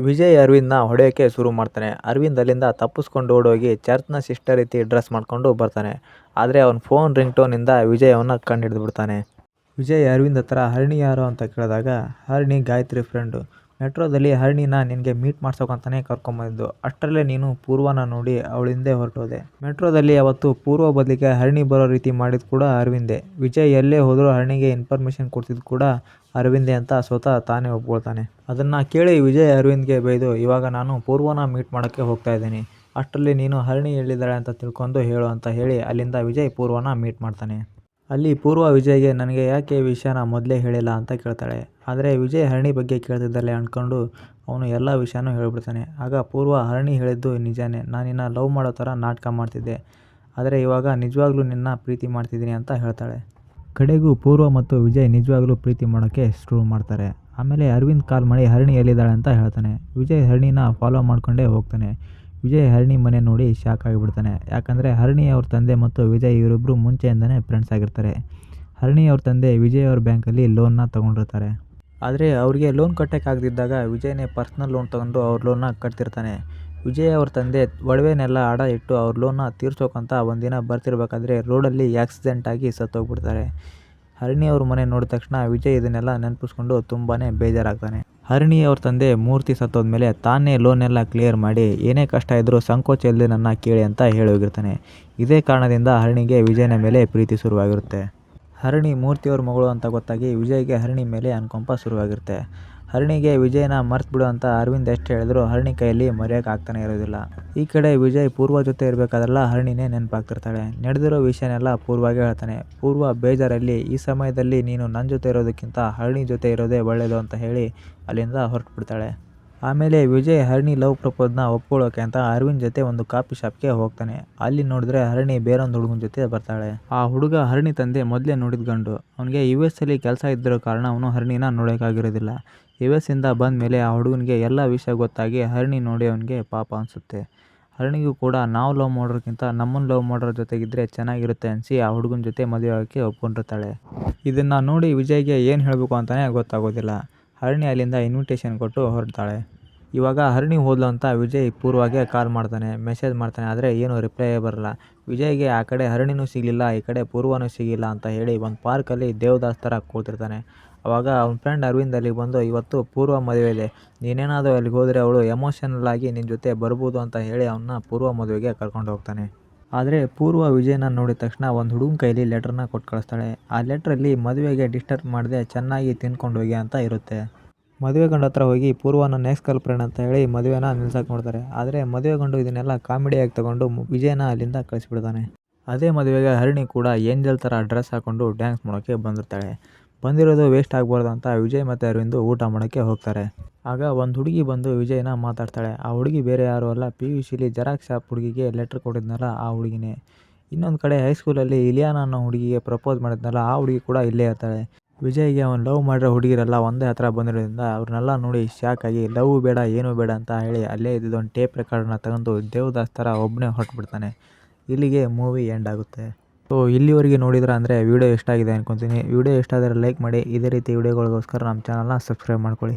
ವಿಜಯ್ ಅರವಿಂದ್ನ ಹೊಡೆಯೋಕ್ಕೆ ಶುರು ಮಾಡ್ತಾನೆ. ಅರವಿಂದ್ ಅಲ್ಲಿಂದ ತಪ್ಪಿಸ್ಕೊಂಡು ಓಡೋಗಿ ಚರ್ಚ್ನ ಸಿಸ್ಟರ್ ರೀತಿ ಡ್ರೆಸ್ ಮಾಡ್ಕೊಂಡು ಬರ್ತಾನೆ. ಆದರೆ ಅವನ ಫೋನ್ ರಿಂಗ್ ಟೋನಿಂದ ವಿಜಯ್ ಅವನ್ನ ಕಂಡು ಹಿಡಿದ್ಬಿಡ್ತಾನೆ. ವಿಜಯ್ ಅರವಿಂದ್ ಹತ್ರ ಹರಿಣಿ ಯಾರು ಅಂತ ಕೇಳಿದಾಗ ಹರಿಣಿ ಗಾಯತ್ರಿ ಫ್ರೆಂಡು. ಮೆಟ್ರೋದಲ್ಲಿ ಹರಿಣಿನ ನಿನಗೆ ಮೀಟ್ ಮಾಡ್ಸೋಕಂತಾನೆ ಕರ್ಕೊಂಬಂದಿದ್ದು. ಅಷ್ಟರಲ್ಲೇ ನೀನು ಪೂರ್ವನ ನೋಡಿ ಅವಳಿಂದೆ ಹೊರಟೋದೆ. ಮೆಟ್ರೋದಲ್ಲಿ ಅವತ್ತು ಪೂರ್ವ ಬದಲಿಗೆ ಹರಿಣಿ ಬರೋ ರೀತಿ ಮಾಡಿದ್ದು ಕೂಡ ಅರವಿಂದೇ. ವಿಜಯ್ ಎಲ್ಲೇ ಹೋದರೂ ಹರಿಣಿಗೆ ಇನ್ಫಾರ್ಮೇಷನ್ ಕೊಡ್ತಿದ್ದು ಕೂಡ ಅರವಿಂದೇ ಅಂತ ಸ್ವತಃ ತಾನೇ ಒಪ್ಕೊಳ್ತಾನೆ. ಅದನ್ನು ಕೇಳಿ ವಿಜಯ್ ಅರವಿಂದ್ಗೆ ಬೈದು ಇವಾಗ ನಾನು ಪೂರ್ವನ ಮೀಟ್ ಮಾಡೋಕ್ಕೆ ಹೋಗ್ತಾ ಇದ್ದೀನಿ, ಅಷ್ಟರಲ್ಲಿ ನೀನು ಹರಿಣಿ ಎಲ್ಲಿದ್ದಾಳೆ ಅಂತ ತಿಳ್ಕೊಂಡು ಹೇಳು ಅಂತ ಹೇಳಿ ಅಲ್ಲಿಂದ ವಿಜಯ್ ಪೂರ್ವನ ಮೀಟ್ ಮಾಡ್ತಾನೆ. ಅಲ್ಲಿ ಪೂರ್ವ ವಿಜಯ್ಗೆ ನನಗೆ ಯಾಕೆ ಈ ವಿಷಯನ ಮೊದಲೇ ಹೇಳಿಲ್ಲ ಅಂತ ಕೇಳ್ತಾಳೆ. ಆದರೆ ವಿಜಯ್ ಹರಿಣಿ ಬಗ್ಗೆ ಕೇಳ್ತಿದ್ದಲ್ಲೇ ಅಂದ್ಕೊಂಡು ಅವನು ಎಲ್ಲ ವಿಷಯನೂ ಹೇಳ್ಬಿಡ್ತಾನೆ. ಆಗ ಪೂರ್ವ ಹರಿಣಿ ಹೇಳಿದ್ದು ನಿಜಾನೇ, ನಾನು ನಿನ್ನ ಲವ್ ಮಾಡೋ ಥರ ನಾಟಕ ಮಾಡ್ತಿದ್ದೆ, ಆದರೆ ಇವಾಗ ನಿಜವಾಗ್ಲೂ ನಿನ್ನ ಪ್ರೀತಿ ಮಾಡ್ತಿದ್ದೀನಿ ಅಂತ ಹೇಳ್ತಾಳೆ. ಕಡೆಗೂ ಪೂರ್ವ ಮತ್ತು ವಿಜಯ್ ನಿಜವಾಗ್ಲೂ ಪ್ರೀತಿ ಮಾಡೋಕ್ಕೆ ಶುರು ಮಾಡ್ತಾರೆ. ಆಮೇಲೆ ಅರವಿಂದ್ ಕಾಲ್ ಮಾಡಿ ಹರಿಣಿ ಎಲ್ಲಿದ್ದಾಳೆ ಅಂತ ಹೇಳ್ತಾನೆ. ವಿಜಯ್ ಹರಿಣಿನ ಫಾಲೋ ಮಾಡ್ಕೊಂಡೇ ಹೋಗ್ತಾನೆ. ವಿಜಯ್ ಹರಿಣಿ ಮನೆ ನೋಡಿ ಶಾಕ್ ಆಗಿಬಿಡ್ತಾನೆ. ಯಾಕಂದರೆ ಹರಿಣಿ ಅವ್ರ ತಂದೆ ಮತ್ತು ವಿಜಯ್ ಇವರಿಬ್ಬರು ಮುಂಚೆಯಿಂದನೇ ಫ್ರೆಂಡ್ಸ್ ಆಗಿರ್ತಾರೆ. ಹರಿಣಿ ಅವ್ರ ತಂದೆ ವಿಜಯ್ ಅವ್ರ ಬ್ಯಾಂಕಲ್ಲಿ ಲೋನ್ನ ತೊಗೊಂಡಿರ್ತಾರೆ. ಆದರೆ ಅವ್ರಿಗೆ ಲೋನ್ ಕಟ್ಟೋಕ್ಕಾಗದಿದ್ದಾಗ ವಿಜಯ್ನೇ ಪರ್ಸ್ನಲ್ ಲೋನ್ ತೊಗೊಂಡು ಅವ್ರ ಲೋನ್ನ ಕಟ್ತಿರ್ತಾನೆ. ವಿಜಯ್ ಅವ್ರ ತಂದೆ ಒಡವೆನೆಲ್ಲ ಅಡ ಇಟ್ಟು ಅವ್ರ ಲೋನ್ನ ತೀರ್ಸೋಕ್ಕಂತ ಒಂದಿನ ಬರ್ತಿರ್ಬೇಕಾದ್ರೆ ರೋಡಲ್ಲಿ ಆಕ್ಸಿಡೆಂಟ್ ಆಗಿ ಸತ್ತೋಗ್ಬಿಡ್ತಾರೆ. ಹರಿಣಿ ಅವ್ರ ಮನೆ ನೋಡಿದ ತಕ್ಷಣ ವಿಜಯ್ ಇದನ್ನೆಲ್ಲ ನೆನಪಿಸ್ಕೊಂಡು ತುಂಬಾ ಬೇಜಾರಾಗ್ತಾನೆ. ಹರಿಣಿ ಅವ್ರ ತಂದೆ ಮೂರ್ತಿ ಸತ್ತೋದ್ಮೇಲೆ ತಾನೇ ಲೋನ್ ಎಲ್ಲ ಕ್ಲಿಯರ್ ಮಾಡಿ ಏನೇ ಕಷ್ಟ ಇದ್ದರೂ ಸಂಕೋಚ ಇಲ್ಲದೆ ನನ್ನ ಕೇಳಿ ಅಂತ ಹೇಳಿ ಹೋಗಿರ್ತಾನೆ. ಇದೇ ಕಾರಣದಿಂದ ಹರಿಣಿಗೆ ವಿಜಯನ ಮೇಲೆ ಪ್ರೀತಿ ಶುರುವಾಗಿರುತ್ತೆ. ಹರಿಣಿ ಮೂರ್ತಿಯವ್ರ ಮಗಳು ಅಂತ ಗೊತ್ತಾಗಿ ವಿಜಯ್ಗೆ ಹರಿಣಿ ಮೇಲೆ ಅನುಕಂಪ ಶುರುವಾಗಿರುತ್ತೆ. ಹರಿಣಿಗೆ ವಿಜಯನ ಮರ್ತು ಅಂತ ಅರವಿಂದ್ ಎಷ್ಟು ಹೇಳಿದ್ರು ಹರಿಣಿ ಕೈಯಲ್ಲಿ ಮರೆಯೋಕೆ ಆಗ್ತಾನೆ ಇರೋದಿಲ್ಲ. ಈ ಕಡೆ ವಿಜಯ್ ಪೂರ್ವ ಜೊತೆ ಇರಬೇಕಾದ್ರೆಲ್ಲ ಹರಿಣಿನೇ ನೆನಪಾಗ್ತಿರ್ತಾಳೆ. ನಡೆದಿರೋ ವಿಷಯನೆಲ್ಲ ಪೂರ್ವಾಗೆ ಹೇಳ್ತಾನೆ. ಪೂರ್ವ ಬೇಜಾರಲ್ಲಿ ಈ ಸಮಯದಲ್ಲಿ ನೀನು ನನ್ನ ಜೊತೆ ಇರೋದಕ್ಕಿಂತ ಹರಿಣಿ ಜೊತೆ ಇರೋದೇ ಒಳ್ಳೆಯದು ಅಂತ ಹೇಳಿ ಅಲ್ಲಿಂದ ಹೊರಟು ಬಿಡ್ತಾಳೆ. ಆಮೇಲೆ ವಿಜಯ್ ಹರಿಣಿ ಲವ್ ಪ್ರಪೋಸ್ನ ಒಪ್ಕೊಳ್ಳೋಕೆ ಅಂತ ಅರವಿಂದ್ ಜೊತೆ ಒಂದು ಕಾಫಿ ಶಾಪ್ಗೆ ಹೋಗ್ತಾನೆ. ಅಲ್ಲಿ ನೋಡಿದ್ರೆ ಹರಿಣಿ ಬೇರೊಂದು ಹುಡುಗನ ಜೊತೆ ಬರ್ತಾಳೆ. ಆ ಹುಡುಗ ಹರಿಣಿ ತಂದೆ ಮೊದಲೇ ನೋಡಿದ ಗಂಡು. ಅವನಿಗೆ US ಅಲ್ಲಿ ಕೆಲಸ ಇದ್ದಿರೋ ಕಾರಣ ಅವನು ಹರಿಣಿನ ನೋಡೋಕ್ಕಾಗಿರೋದಿಲ್ಲ. US ಇಂದ ಬಂದ ಮೇಲೆ ಆ ಹುಡುಗನಿಗೆ ಎಲ್ಲ ವಿಷಯ ಗೊತ್ತಾಗಿ ಹರಿಣಿ ನೋಡಿ ಅವನಿಗೆ ಪಾಪ ಅನಿಸುತ್ತೆ. ಹರಿಣಿಗೂ ಕೂಡ ನಾವು ಲವ್ ಮಾಡೋಕ್ಕಿಂತ ನಮ್ಮನ್ನು ಲವ್ ಮಾಡೋರ ಜೊತೆಗಿದ್ರೆ ಚೆನ್ನಾಗಿರುತ್ತೆ ಅನಿಸಿ ಆ ಹುಡುಗನ ಜೊತೆ ಮದುವೆ ಆಗೋಕ್ಕೆ ಒಪ್ಕೊಂಡಿರ್ತಾಳೆ. ಇದನ್ನು ನೋಡಿ ವಿಜಯ್ಗೆ ಏನು ಹೇಳಬೇಕು ಅಂತಲೇ ಗೊತ್ತಾಗೋದಿಲ್ಲ. ಹರಿಣಿ ಅಲ್ಲಿಂದ ಇನ್ವಿಟೇಷನ್ ಕೊಟ್ಟು ಹೊರಡ್ತಾಳೆ. ಇವಾಗ ಹರಿಣಿ ಹೋದ್ಲು ಅಂತ ವಿಜಯ್ ಪೂರ್ವಾಗೆ ಕಾಲ್ ಮಾಡ್ತಾನೆ, ಮೆಸೇಜ್ ಮಾಡ್ತಾನೆ. ಆದರೆ ಏನೂ ರಿಪ್ಲೈ ಬರಲ್ಲ. ವಿಜಯ್ಗೆ ಆ ಕಡೆ ಹರಿಣಿನೂ ಸಿಗಲಿಲ್ಲ, ಈ ಕಡೆ ಪೂರ್ವನೂ ಸಿಗಿಲ್ಲ ಅಂತ ಹೇಳಿ ಒಂದು ಪಾರ್ಕಲ್ಲಿ ದೇವದಾಸ್ ಥರ ಕೂತಿರ್ತಾನೆ. ಆವಾಗ ಅವ್ನ ಫ್ರೆಂಡ್ ಅರವಿಂದ್ ಅಲ್ಲಿಗೆ ಬಂದು ಇವತ್ತು ಪೂರ್ವ ಮದುವೆ ಇದೆ, ನೀನೇನಾದರೂ ಅಲ್ಲಿಗೆ ಹೋದರೆ ಅವಳು ಎಮೋಷನಲ್ ಆಗಿ ನಿನ್ನ ಜೊತೆ ಬರ್ಬೋದು ಅಂತ ಹೇಳಿ ಅವನ್ನ ಪೂರ್ವ ಮದುವೆಗೆ ಕರ್ಕೊಂಡು ಹೋಗ್ತಾನೆ. ಆದರೆ ಪೂರ್ವ ವಿಜಯನ ನೋಡಿದ ತಕ್ಷಣ ಒಂದು ಹುಡುಗನ ಕೈಲಿ ಲೆಟ್ರನ್ನ ಕೊಟ್ಟು ಕಳಿಸ್ತಾಳೆ. ಆ ಲೆಟ್ರಲ್ಲಿ ಮದುವೆಗೆ ಡಿಸ್ಟರ್ಬ್ ಮಾಡದೆ ಚೆನ್ನಾಗಿ ತಿಂದ್ಕೊಂಡು ಹೋಗಿ ಅಂತ ಇರುತ್ತೆ. ಮದುವೆ ಗಂಡು ಹತ್ರ ಹೋಗಿ ಪೂರ್ವನ ನೆಕ್ಸ್ಟ್ ಗರ್ಲ್ ಫ್ರೆಂಡ್ ಅಂತ ಹೇಳಿ ಮದುವೆನ ನಿಲ್ಸಕ್ಕೆ ನೋಡ್ತಾರೆ. ಆದರೆ ಮದುವೆ ಗಂಡು ಇದನ್ನೆಲ್ಲ ಕಾಮಿಡಿಯಾಗಿ ತಗೊಂಡು ವಿಜಯನ ಅಲ್ಲಿಂದ ಕಳಿಸ್ಬಿಡ್ತಾನೆ. ಅದೇ ಮದುವೆಗೆ ಹರಿಣಿ ಕೂಡ ಏಂಜಲ್ ಥರ ಡ್ರೆಸ್ ಹಾಕ್ಕೊಂಡು ಡ್ಯಾನ್ಸ್ ಮಾಡೋಕ್ಕೆ ಬಂದಿರ್ತಾಳೆ. ಬಂದಿರೋದು ವೇಸ್ಟ್ ಆಗಬಾರ್ದು ಅಂತ ವಿಜಯ್ ಮತ್ತು ಅರವಿಂದ್ ಊಟ ಮಾಡೋಕ್ಕೆ ಹೋಗ್ತಾರೆ. ಆಗ ಒಂದು ಹುಡುಗಿ ಬಂದು ವಿಜಯ್ನ ಮಾತಾಡ್ತಾಳೆ. ಆ ಹುಡುಗಿ ಬೇರೆ ಯಾರೂ ಅಲ್ಲ, PUCಲಿ ಜೆರಾಕ್ಸ್ ಶಾಪ್ ಹುಡುಗಿಗೆ ಲೆಟ್ರ್ ಕೊಟ್ಟಿದ್ನಲ್ಲ ಆ ಹುಡುಗಿನೇ. ಇನ್ನೊಂದು ಕಡೆ ಹೈಸ್ಕೂಲಲ್ಲಿ ಇಲಿಯಾನ ಅನ್ನೋ ಹುಡುಗಿಗೆ ಪ್ರಪೋಸ್ ಮಾಡಿದ್ನಲ್ಲ ಆ ಹುಡುಗಿ ಕೂಡ ಇಲ್ಲೇ ಇರ್ತಾಳೆ. ವಿಜಯ್ಗೆ ಅವನು ಲವ್ ಮಾಡಿರೋ ಹುಡುಗಿರೆಲ್ಲ ಒಂದೇ ಹತ್ರ ಬಂದಿರೋದ್ರಿಂದ ಅವ್ರನ್ನೆಲ್ಲ ನೋಡಿ ಶಾಕ್ ಆಗಿ ಲವ್ ಬೇಡ ಏನೂ ಬೇಡ ಅಂತ ಹೇಳಿ ಅಲ್ಲೇ ಇದ್ದಿದ್ದು ಒಂದು ಟೇಪ್ ರೆಕಾರ್ಡನ್ನ ತಗೊಂಡು ದೇವದಾಸ್ ಥರ ಒಬ್ಬನೇ ಹೊರಟ್ಬಿಡ್ತಾನೆ. ಇಲ್ಲಿಗೆ ಮೂವಿ ಎಂಡ್ ಆಗುತ್ತೆ. ಸೊ ಇಲ್ಲಿವರೆಗೆ ನೋಡಿದ್ರೆ ಅಂದರೆ ವಿಡಿಯೋ ಇಷ್ಟ ಆಗಿದೆ ಅಂದ್ಕೊತೀನಿ. ವಿಡಿಯೋ ಇಷ್ಟ ಆದರೆ ಲೈಕ್ ಮಾಡಿ. ಇದೇ ರೀತಿ ವಿಡಿಯೋಗಳಿಗೋಸ್ಕರ ನಮ್ಮ ಚಾನಲ್ನ ಸಬ್ಸ್ಕ್ರೈಬ್ ಮಾಡ್ಕೊಳ್ಳಿ.